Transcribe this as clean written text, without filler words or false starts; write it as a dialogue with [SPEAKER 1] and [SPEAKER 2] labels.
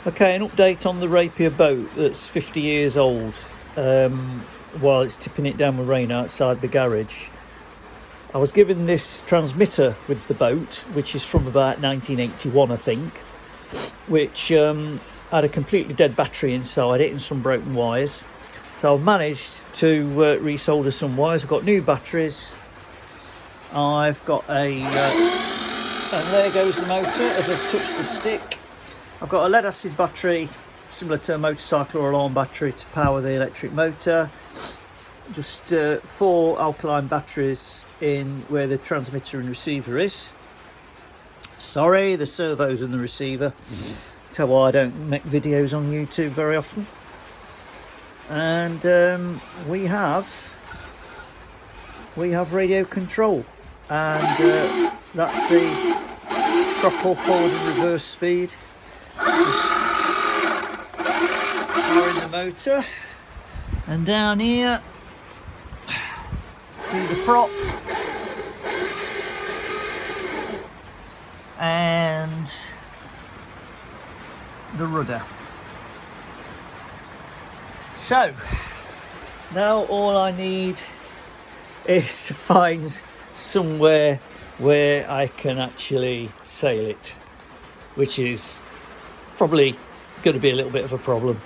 [SPEAKER 1] Okay, an update on the Rapier boat that's 50 years old. While it's tipping it down with rain outside the garage, I was given this transmitter with the boat, which is from about 1981, I think, which had a completely dead battery inside it and some broken wires. So I've managed to resolder some wires. I've got new batteries. I've got and there goes the motor as I've touched the stick. I've got a lead acid battery, similar to a motorcycle or alarm battery, to power the electric motor. Just 4 alkaline batteries in where the transmitter and receiver is. Sorry, the servos and the receiver. Tell why I don't make videos on YouTube very often. And we have radio control, and that's the throttle forward and reverse speed. Powering the motor, and down here see the prop and the rudder. So now all I need is to find somewhere where I can actually sail it, which is probably going to be a little bit of a problem.